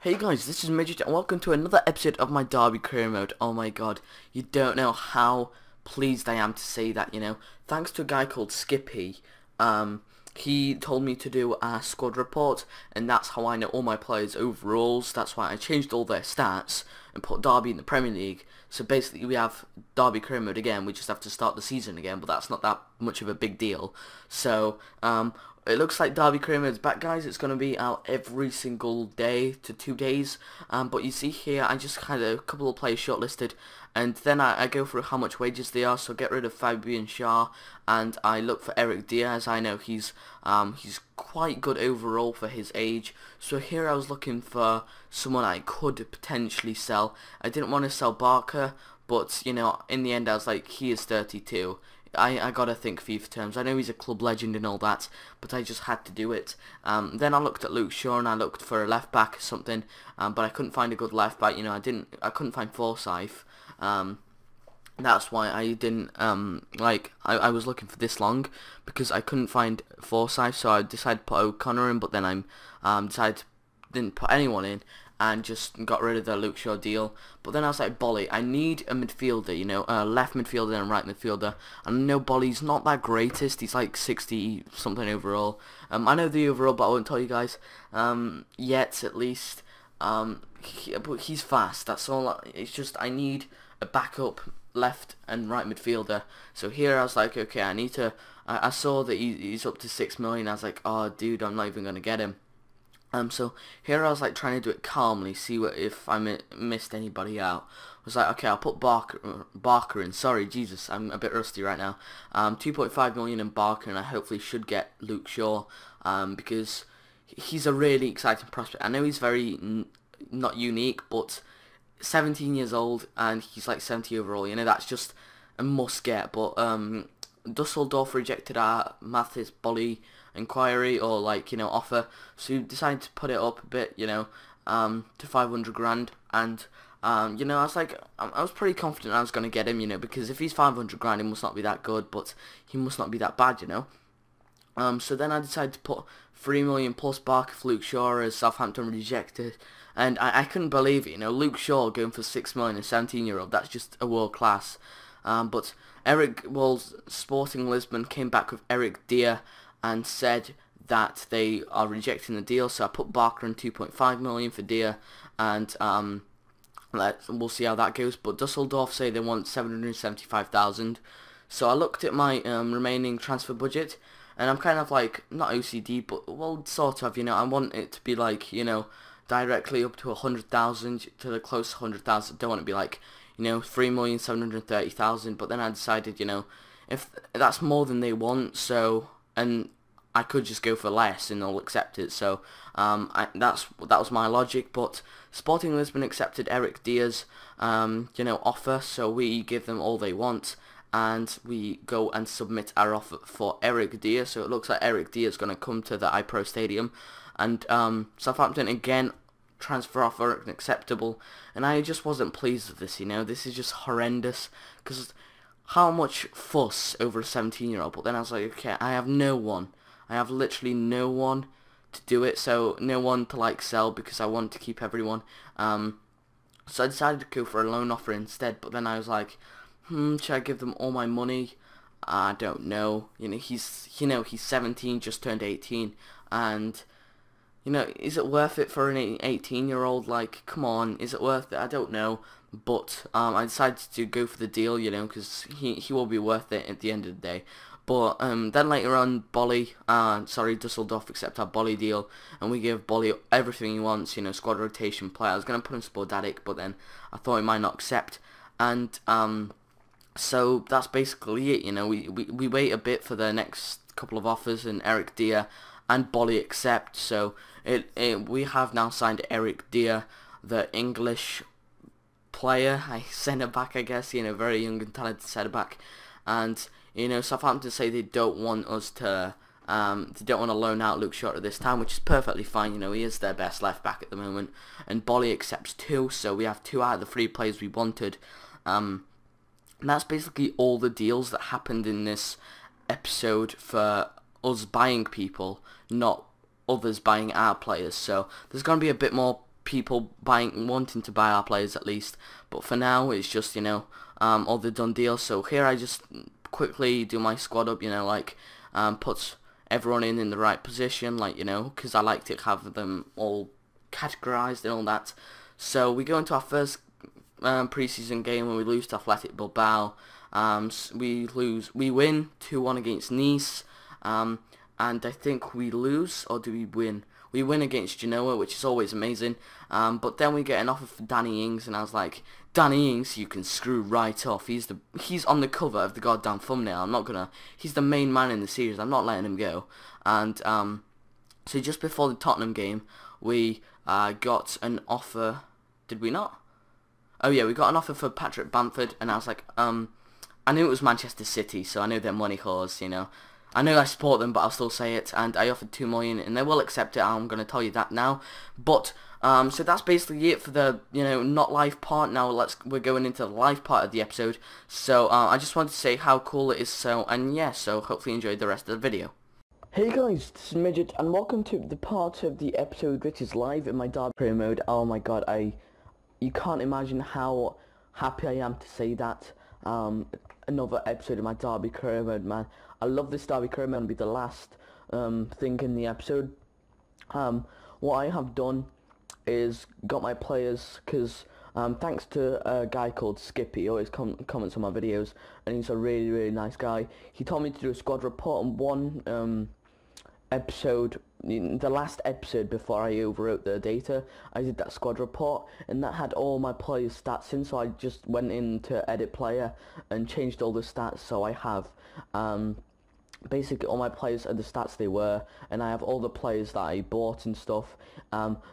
Hey guys, this is Midget and welcome to another episode of my Derby career mode. Oh my god, you don't know how pleased I am to say that, thanks to a guy called Skippy, he told me to do a squad report, and that's how I know all my players' overalls. That's why I changed all their stats and put Derby in the Premier League. So basically we have Derby career mode again, we just have to start the season again, but that's not that much of a big deal. So, it looks like Derby career mode's back, guys. It's going to be out every single day to 2 days. But you see here, I just had a couple of players shortlisted, and then I go through how much wages they are. So get rid of Fabian Schär, and I look for Eric Diaz. I know he's quite good overall for his age. So here I was looking for someone I could potentially sell. I didn't want to sell Barker, but in the end I was like, he is 32. I gotta think FIFA terms. I know he's a club legend and all that, but I just had to do it. Then I looked at Luke Shaw and I looked for a left back or something, but I couldn't find a good left back. I couldn't find Forsyth. That's why I didn't I was looking for this long because I couldn't find Forsyth, so I decided to put O'Connor in, but then didn't put anyone in and just got rid of the Luke Shaw deal. But then I was like, Bolly, I need a midfielder, a left midfielder and right midfielder. And I know Bolly's not that greatest, he's like 60 something overall. I know the overall, but I won't tell you guys yet, at least. But he's fast, that's all. It's just I need a backup left and right midfielder. So here I was like, okay, I need to. I saw that he's up to 6 million. I was like, oh dude, I'm not even gonna get him. So here I was like trying to do it calmly, see if I missed anybody out. I was like, okay, I'll put Barker in. Sorry, Jesus, I'm a bit rusty right now. 2.5 million in Barker, and I hopefully should get Luke Shaw, because he's a really exciting prospect. I know he's very not unique, but 17 years old and he's like 70 overall. That's just a must get. But Dusseldorf rejected our Mathis Bolly inquiry or offer, so we decided to put it up a bit, to 500 grand, and I was like, I was pretty confident I was going to get him, because if he's 500 grand, he must not be that good, but he must not be that bad, so then I decided to put 3 million plus Barker for Luke Shaw, as Southampton rejected, and I couldn't believe it, Luke Shaw going for 6 million, a 17-year-old, that's just a world class. But Sporting Lisbon came back with Eric Dier and said that they are rejecting the deal, so I put Barker in 2.5 million for Dier, and we'll see how that goes. But Dusseldorf say they want 775,000. So I looked at my remaining transfer budget, and I'm kind of like, not OCD, but well, sort of, I want it to be like, directly up to 100,000, to the close to 100,000. Don't want to be like, 3,730,000. But then I decided, if that's more than they want, so, and I could just go for less and they'll accept it. So that was my logic. But Sporting Lisbon accepted Eric Diaz offer, so we give them all they want, and we go and submit our offer for Eric Diaz. So it looks like Eric Diaz is going to come to the iPro Stadium, and Southampton again transfer offer unacceptable, and I just wasn't pleased with this. This is just horrendous, because how much fuss over a 17-year-old. But then I was like, okay, I have no one. I have literally no one to do it, so no one to sell, because I want to keep everyone. So I decided to go for a loan offer instead. But then I was like, should I give them all my money? I don't know. He's 17, just turned 18, and is it worth it for an 18-year-old? Come on, is it worth it? I don't know. But I decided to go for the deal, because he will be worth it at the end of the day. But then later on, Dusseldorf accept our Bolly deal, and we give Bolly everything he wants, squad rotation player. I was going to put him sporadic, but then I thought he might not accept. And so that's basically it, we wait a bit for the next couple of offers, and Eric Dier and Bolly accept. So we have now signed Eric Dier, the English player, centre back, I guess, very young and talented centre back. And Southampton say they don't want us to, they don't want to loan out Luke Shaw at this time, which is perfectly fine. He is their best left back at the moment, and Bolly accepts 2, so we have 2 out of the 3 players we wanted. And that's basically all the deals that happened in this episode for us buying people, not others buying our players. So there's going to be a bit more people wanting to buy our players at least. But for now, it's just, you know, all the done deals. So here I just quickly do my squad up, you know, like put everyone in the right position, like, you know, because I like to have them all categorized and all that. So we go into our first preseason game and we lose to Athletic Bilbao. We win 2-1 against Nice, and I think we lose, or do we win? We win against Genoa, which is always amazing. But then we get an offer for Danny Ings, and I was like, Danny Ings, you can screw right off. He's on the cover of the goddamn thumbnail. He's the main man in the series. I'm not letting him go. And so just before the Tottenham game, we got an offer. Did we not? Oh yeah, we got an offer for Patrick Bamford, and I was like, I knew it was Manchester City, so I know they're money whores, you know. I know I support them, but I'll still say it, and I offered 2 million, and they will accept it. I'm going to tell you that now. But so that's basically it for the, you know, not live part. Now we're going into the live part of the episode. So I just wanted to say how cool it is. So, and yeah, so hopefully you enjoyed the rest of the video. Hey guys, this is Midget, and welcome to the part of the episode which is live in my Derby career mode. Oh my god, you can't imagine how happy I am to say that. Another episode of my Derby career mode, man. I love this Derby career mode. It'll be the last thing in the episode. What I have done is got my players, because thanks to a guy called Skippy, he always comments on my videos, and he's a really, really nice guy. He told me to do a squad report on one episode, the last episode before I overwrote the data. I did that squad report, and that had all my players' stats in, so I just went into edit player and changed all the stats, so I have basically all my players are the stats they were, and I have all the players that I bought and stuff.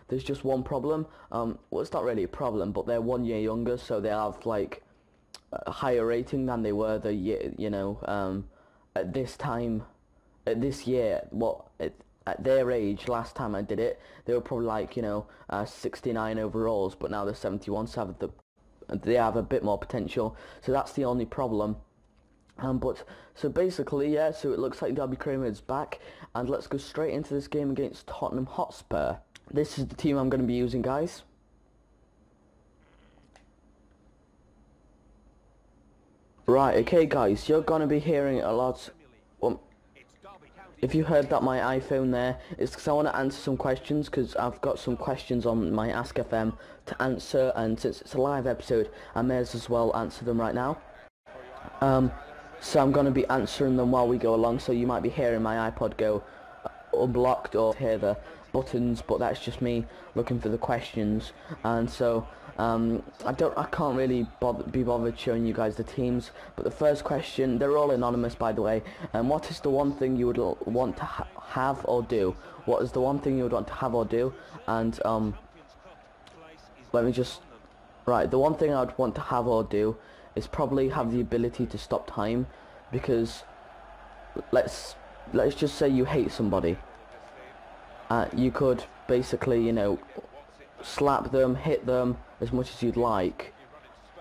There's just one problem. Well, it's not really a problem, but they're 1 year younger, so they have like a higher rating than they were the year, you know, at this time. At this year, at their age, last time I did it, they were probably like, you know, 69 overalls, but now they're 71, so they have a bit more potential. So that's the only problem. But so basically, yeah. So it looks like Derby Kramer is back, and let's go straight into this game against Tottenham Hotspur. This is the team I'm going to be using, guys. Right, okay, guys, you're going to be hearing a lot. If you heard that my iPhone there, it's because I want to answer some questions, because I've got some questions on my Ask FM to answer, and since it's a live episode, I may as well answer them right now. So I'm going to be answering them while we go along, so you might be hearing my iPod go unblocked or hear the buttons, but that's just me looking for the questions. And so I can't really be bothered showing you guys the teams, but the first question, they're all anonymous by the way. What is the one thing you would want to have or do? What is the one thing you would want to have or do? And let me just, right, the one thing I'd want to have or do is probably have the ability to stop time, because let's just say you hate somebody. You could basically, you know, slap them, hit them as much as you'd like,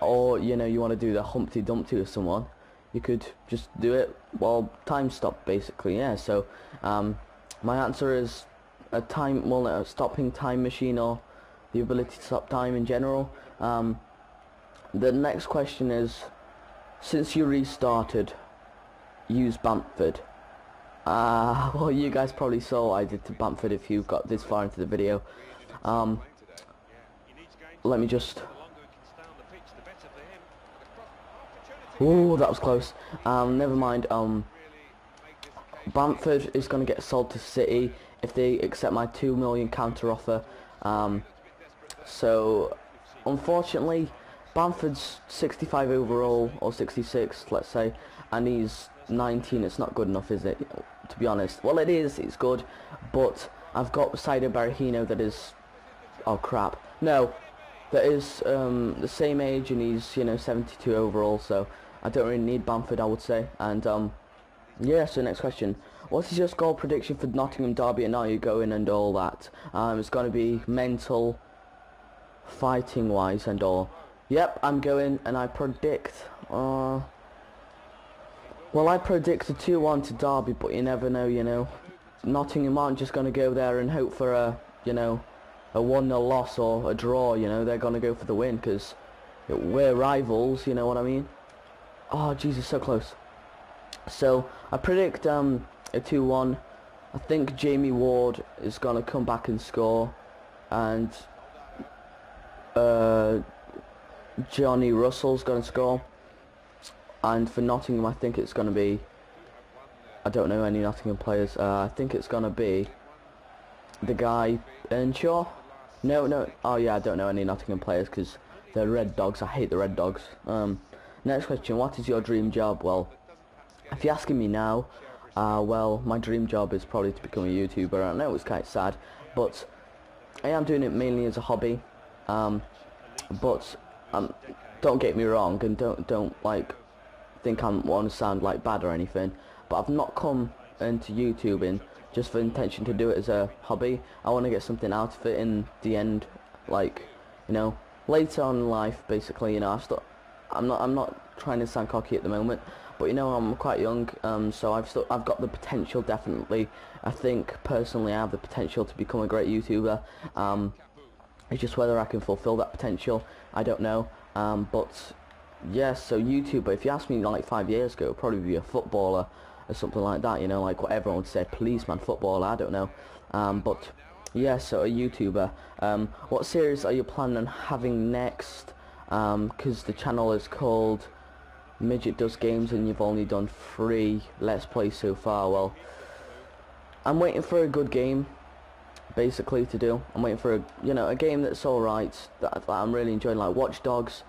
or, you know, you want to do the Humpty Dumpty with someone, you could just do it while time stopped, basically. Yeah, so my answer is a stopping time machine, or the ability to stop time in general. The next question is, since you restarted, use Bamford. Well, you guys probably saw what I did to Bamford if you got this far into the video. Let me just... Ooh, that was close. Never mind. Bamford is going to get sold to City if they accept my 2 million counter offer. So, unfortunately, Bamford's 65 overall, or 66, let's say, and he's 19. It's not good enough, is it? To be honest. Well, it is. It's good, but I've got Saido Berahino that is... Oh, crap. No. That is the same age, and he's, you know, 72 overall, so I don't really need Bamford, I would say. And, yeah, so next question. What is your score prediction for Nottingham Derby, and are you going and all that? It's going to be mental, fighting-wise and all. Yep, I'm going, and I predict... well, I predict a 2-1 to Derby, but you never know, you know. Nottingham aren't just going to go there and hope for a, you know, a 1-0 loss or a draw, you know, they're gonna go for the win because we're rivals. You know what I mean? Oh, Jesus, so close. So I predict a 2-1. I think Jamie Ward is gonna come back and score, and Johnny Russell's gonna score. And for Nottingham, I think it's gonna be, I don't know any Nottingham players. I think it's gonna be the guy Earnshaw. No. Oh yeah, I don't know any Nottingham players because they're Red Dogs. I hate the Red Dogs. Next question: what is your dream job? Well, if you're asking me now, well, my dream job is probably to become a YouTuber. I know it's quite sad, but I am doing it mainly as a hobby. But don't get me wrong, and don't like think I want to sound like bad or anything. But I've not come into YouTubing just for intention to do it as a hobby. I want to get something out of it in the end, like, you know, later on in life, basically. You know, I'm not trying to sound cocky at the moment, but you know, I'm quite young, so I've got the potential, definitely. I think personally I have the potential to become a great YouTuber. It's just whether I can fulfill that potential, I don't know. But yeah, so YouTuber, if you asked me like 5 years ago, it'd probably be a footballer or something like that, you know, like what everyone would say, policeman, footballer, I don't know. But yeah, so a YouTuber. What series are you planning on having next? Because the channel is called Midget Does Games and you've only done 3 Let's Plays so far. Well, I'm waiting for a good game, basically, to do. I'm waiting for a game that's alright, that I'm really enjoying, like Watch Dogs,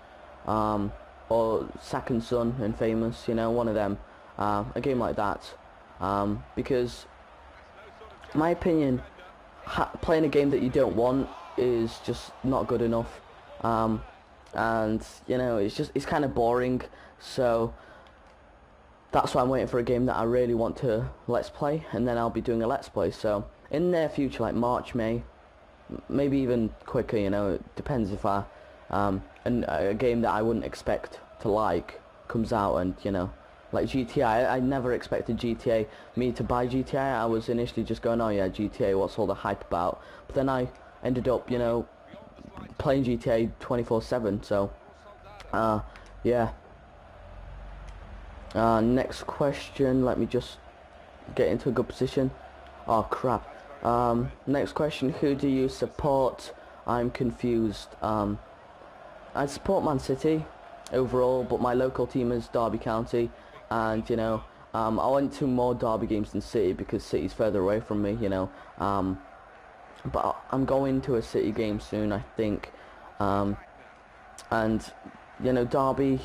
or Second Son and Famous, you know, one of them. A game like that, because in my opinion, playing a game that you don't want is just not good enough, and you know, it's kind of boring. So that's why I'm waiting for a game that I really want to let's play, and then I'll be doing a let's play. So in the near future, like March, May, maybe even quicker, you know, it depends if and a game that I wouldn't expect to like comes out, and you know, like GTA, I never expected me to buy GTA. I was initially just going, oh yeah, GTA, what's all the hype about? But then I ended up, you know, playing GTA 24/7. So yeah. Next question, let me just get into a good position. Oh crap. Next question, who do you support? I'm confused. I support Man City overall, but my local team is Derby County, and you know, I went to more Derby games than City because City's further away from me, you know. But I'm going to a City game soon, I think. And you know, Derby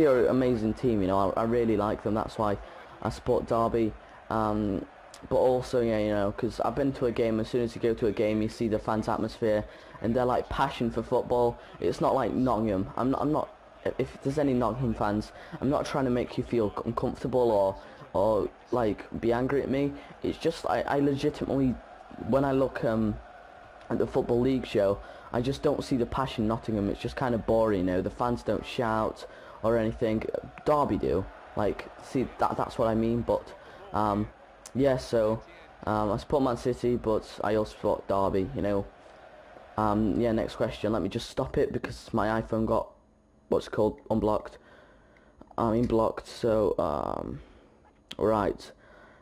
are an amazing team, you know. I really like them, that's why I support Derby. But also, yeah, you know, because I've been to a game, as soon as you go to a game, you see the fans' atmosphere, and they're like passion for football. It's not like Nottingham. I'm not, if there's any Nottingham fans, I'm not trying to make you feel uncomfortable or like be angry at me. It's just, I legitimately, when I look at the Football League show, I just don't see the passion in Nottingham. It's just kind of boring, you know. The fans don't shout or anything. Derby do. Like, see, that's what I mean. But yeah, so I support Man City, but I also support Derby, you know. Yeah, next question. Let me just stop it because my iPhone got what's called unblocked. I mean blocked. So right.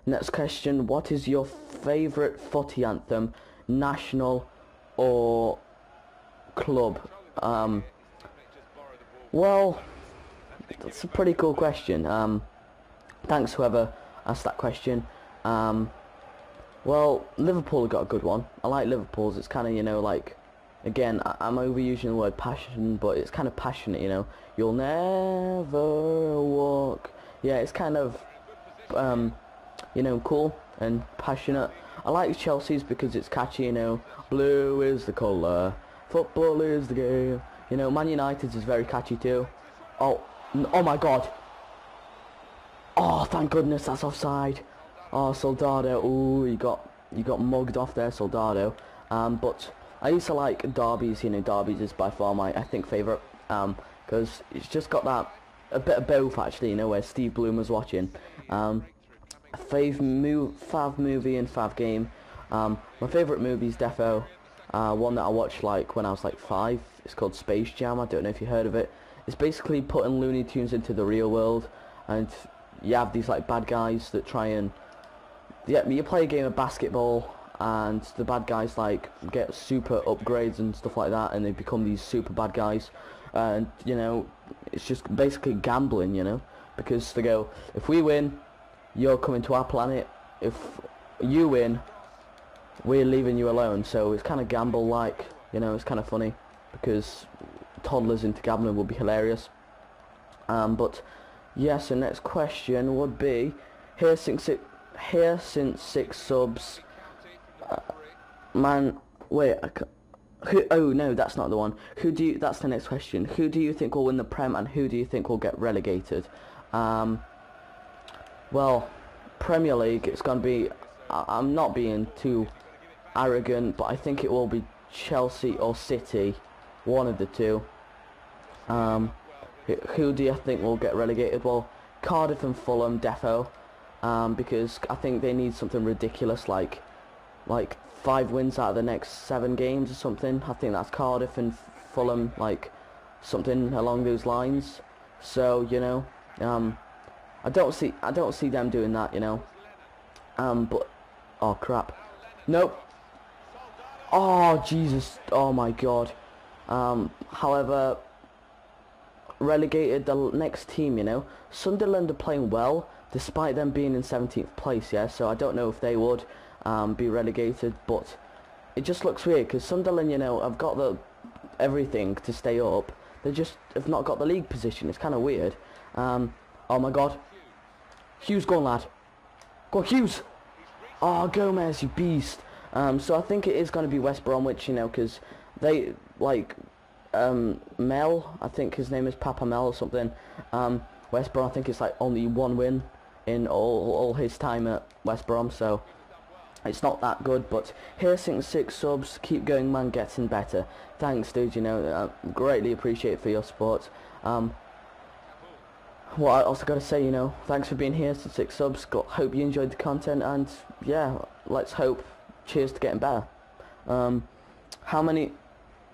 Next question. What is your favourite footy anthem, national or club? Well, that's a pretty cool question. Thanks whoever asked that question. Well, Liverpool got a good one. I like Liverpool's. It's kind of, you know, like, again, I'm overusing the word passion, but it's kind of passionate, you know. You'll never walk. Yeah, it's kind of, you know, cool and passionate. I like Chelsea's because it's catchy, you know. Blue is the colour, football is the game. You know, Man United's is very catchy too. Oh my God. Oh, thank goodness that's offside. Oh, Soldado. Ooh, you got mugged off there, Soldado. But I used to like Derby's. You know, Derby's is by far my, I think, favourite. Because it's just got that, a bit of both actually, you know, where Steve Bloom was watching. Fav movie and fav game. My favourite movie is defo one that I watched like when I was like 5. It's called Space Jam. I don't know if you heard of it. It's basically putting Looney Tunes into the real world, and you have these like bad guys that try and you play a game of basketball, and the bad guys like get super upgrades and stuff like that, and they become these super bad guys, and you know, it's just basically gambling, you know, because they go, if we win, you're coming to our planet. If you win, we're leaving you alone. So it's kind of gamble like, you know, it's kind of funny because toddlers into gambling would be hilarious. But yes, the next question would be, here since 6 subs, man, wait, oh no, that's not the one. That's the next question. Who do you think will win the Prem, and who do you think will get relegated? Well, Premier League, it's going to be, I'm not being too arrogant, but I think it will be Chelsea or City, one of the two. Who do you think will get relegated? Well, Cardiff and Fulham, defo, because I think they need something ridiculous, like 5 wins out of the next 7 games or something. I think that's Cardiff and Fulham, like something along those lines. So, you know, I don't see them doing that, you know. But oh crap, nope. Oh Jesus, oh my God. However, relegated, the next team, you know, Sunderland are playing well despite them being in 17th place. Yeah, so I don't know if they would be relegated, but it just looks weird because Sunderland, you know, have got everything to stay up. They just have not got the league position. It's kind of weird. Oh my God, Hughes, go on, lad, go on, Hughes. Oh, Gomez, you beast. So I think it is going to be West Bromwich, you know, because they like Mel, I think his name is Papa Mel or something. West Brom, I think it's like only 1 win in all his time at West Brom, so it's not that good. But here since 6 subs, keep going, man, getting better. Thanks, dude, you know, greatly appreciate it for your support. What I also got to say, you know, thanks for being here since 6 subs. Hope you enjoyed the content, and yeah, let's hope. Cheers to getting better. How many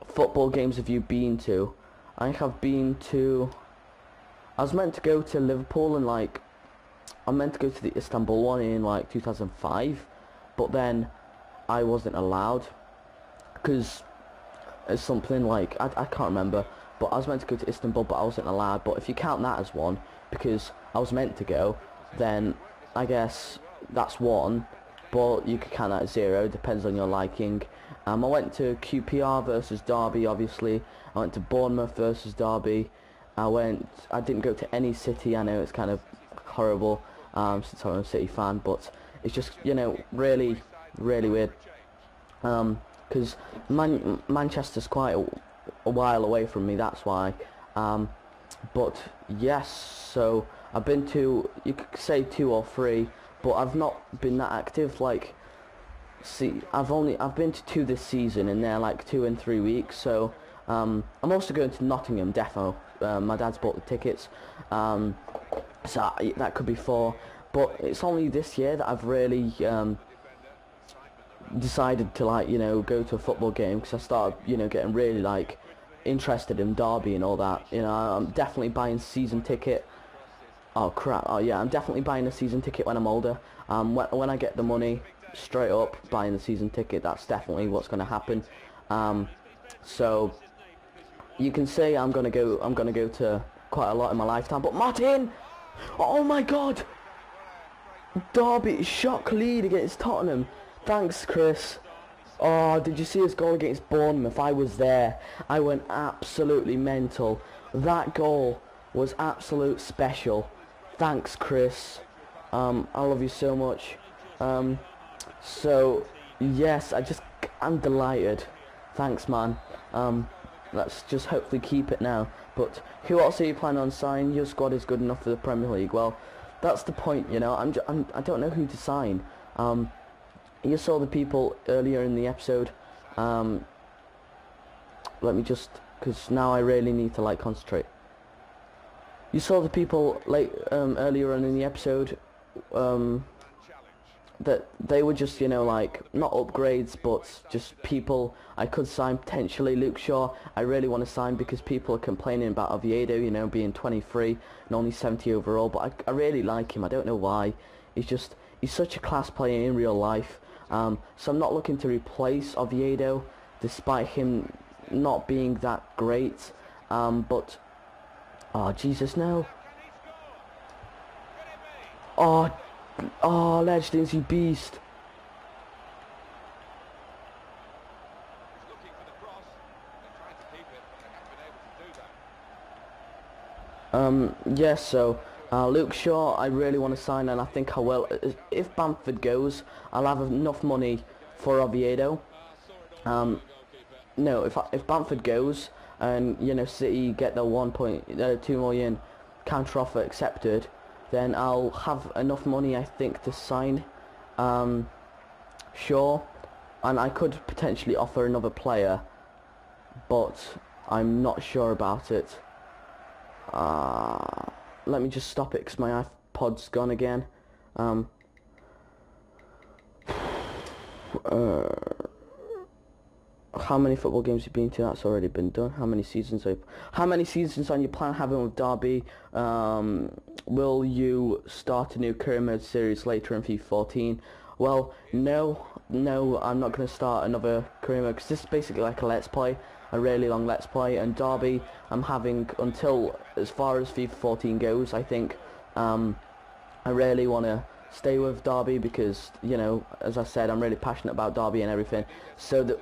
football games have you been to? I have been to, I was meant to go to Liverpool, and like I meant to go to the Istanbul one in like 2005, but then I wasn't allowed because it's something like I can't remember, but I was meant to go to Istanbul, but I wasn't allowed. But if you count that as one because I was meant to go, then I guess that's 1, but you could count that as 0, depends on your liking. I went to QPR versus Derby, obviously. I went to Bournemouth versus Derby. I didn't go to any City. I know it's kind of horrible since I'm a City fan, but it's just, you know, really weird. Because Manchester's quite a while away from me, that's why. But yes, so I've been to, you could say 2 or 3, but I've not been that active. Like, see, I've been to 2 this season, and they're like 2 in 3 weeks. So I'm also going to Nottingham, defo. My dad's bought the tickets, so that could be 4. But it's only this year that I've really decided to, like, you know, go to a football game, because I started, you know, getting really like interested in Derby and all that. You know, I'm definitely buying season ticket. Oh crap! Oh yeah, I'm definitely buying a season ticket when I'm older. When I get the money, straight up buying the season ticket. That's definitely what's going to happen. So you can say I'm gonna go to quite a lot in my lifetime. But Martin, oh my God, Derby shock lead against Tottenham. Thanks, Chris. Oh, did you see his goal against Bournemouth? I was there. I went absolutely mental. That goal was absolute special. Thanks, Chris. I love you so much. So yes, I'm delighted. Thanks, man. Let's just hopefully keep it now. But who else are you planning on signing? Your squad is good enough for the Premier League. Well, that's the point, you know. I don't know who to sign. You saw the people earlier in the episode. Let me just, because now I really need to like concentrate. You saw the people earlier on in the episode that they were just, you know, like, not upgrades, but just people I could sign potentially. Luke Shaw, I really want to sign because people are complaining about Oviedo, you know, being 23 and only 70 overall, but I really like him. I don't know why. He's such a class player in real life. So I'm not looking to replace Oviedo, despite him not being that great. But, oh, Jesus, no. Oh, Legends, you beast. Yes, so Luke Shaw, I really want to sign, and I think I will. If Bamford goes, I'll have enough money for Oviedo. No, if Bamford goes, and you know City get the 1.2 million counter offer accepted, then I'll have enough money, I think, to sign Shaw, and I could potentially offer another player, but I'm not sure about it. Let me just stop it because my iPod's gone again. How many football games have you been to? That's already been done. How many seasons on your plan having with Derby? Will you start a new career mode series later in FIFA 14? Well, no, I'm not going to start another career mode because this is basically like a let's play, a really long let's play, and Derby I'm having until as far as FIFA 14 goes. I think I really want to stay with Derby because, you know, as I said, I'm really passionate about Derby and everything. So that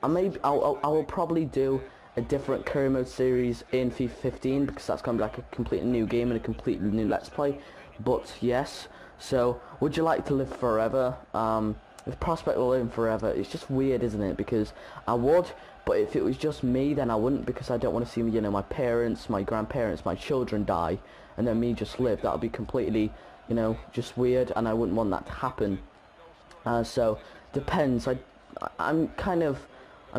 I will probably do a different career mode series in FIFA 15 because that's going to be like a completely new game and a completely new let's play. But yes, so would you like to live forever? The prospect of living forever, it's just weird, isn't it? Because I would, but if it was just me, then I wouldn't, because I don't want to see, you know, my parents, my grandparents, my children die, and then me just live. That would be completely, you know, just weird, and I wouldn't want that to happen. So depends. I'm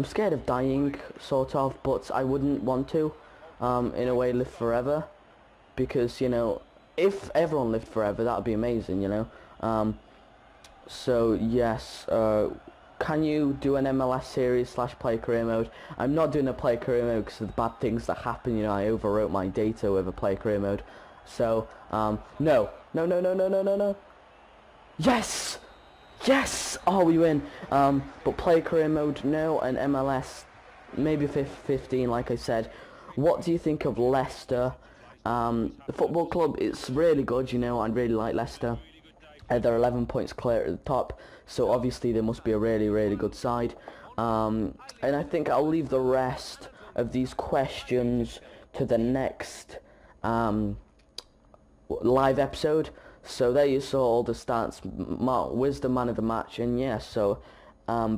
scared of dying, sort of, but I wouldn't want to, in a way, live forever, because, you know, if everyone lived forever, that would be amazing, you know. So yes, can you do an MLS series / play career mode? I'm not doing a play career mode because of the bad things that happen. You know, I overwrote my data with a play career mode. So no. Yes. Oh, we win. But play career mode, no, and MLS maybe 15. Like I said, what do you think of Leicester? The football club, it's really good. You know, I really like Leicester. They're 11 points clear at the top, so obviously they must be a really good side. And I think I'll leave the rest of these questions to the next live episode. So there you saw all the stats, Wisdom Man of the match, and yeah, so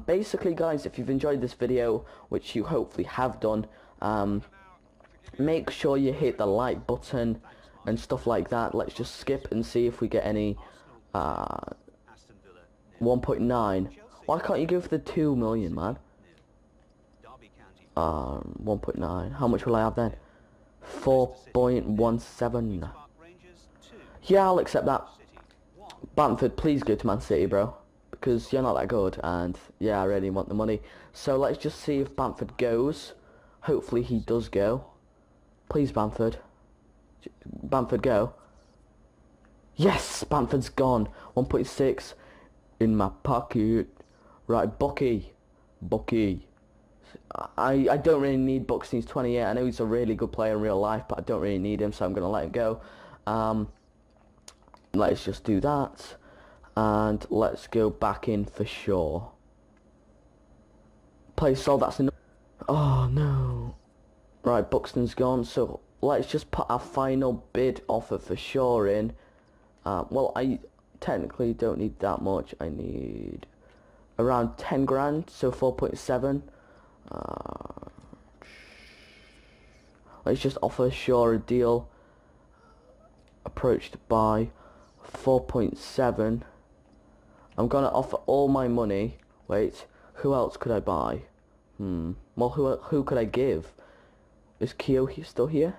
basically guys, if you've enjoyed this video, which you hopefully have done, make sure you hit the like button and stuff like that. Let's just skip and see if we get any 1.9. Why can't you go for the 2 million, man? 1.9. How much will I have then? 4.17. Yeah, I'll accept that. Bamford, please go to Man City, bro, because you're not that good, and yeah, I really want the money. So let's just see if Bamford goes. Hopefully he does go. Please, Bamford. Bamford, go. Yes, Bamford's gone. 1.6 in my pocket. Right, Bucky. I don't really need Bucks. He's 28. I know he's a really good player in real life, but I don't really need him, so I'm going to let him go. Let's just do that. And let's go back in for sure. Play sold, that's enough. Oh, no. Right, Buxton's gone, so let's just put our final bid offer for sure in. Well, I technically don't need that much. I need around 10 grand, so 4.7. Let's just offer Shaw a deal. Approach to buy 4.7. I'm gonna offer all my money. Wait, who else could I buy? Well, who could I give? Is Keo still here?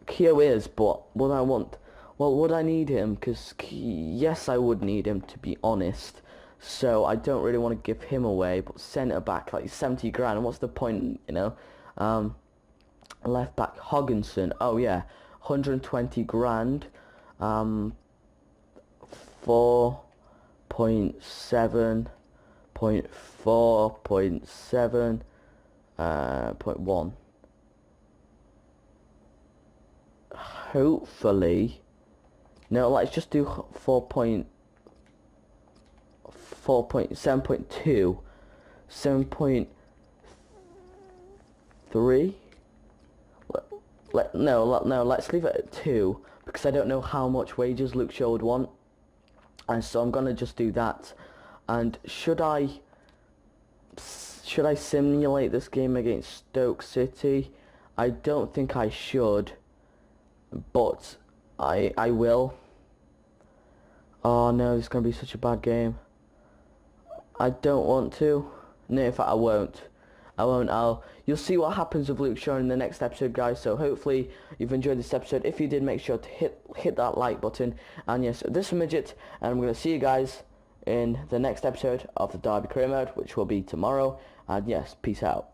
Keo is, but what I want Well, would I need him? Because, yes, I would need him, to be honest. So, I don't really want to give him away, but centre back, like 70 grand, what's the point, you know? Left back, Hogginson, oh yeah, 120 grand, 4.7, 0.4, 0.1. Hopefully, no, let's just do 7.2, 7.3. No, let's leave it at 2 because I don't know how much wages Luke Shaw would want, and so I'm gonna just do that. And should I simulate this game against Stoke City? I don't think I should, but I will. Oh no, this is gonna be such a bad game. I don't want to. No, in fact, I won't. You'll see what happens with Luke Shaw in the next episode, guys. So hopefully you've enjoyed this episode. If you did, make sure to hit that like button. And yes, this is Midget, and I'm gonna see you guys in the next episode of the Derby Career Mode, which will be tomorrow. And yes, peace out.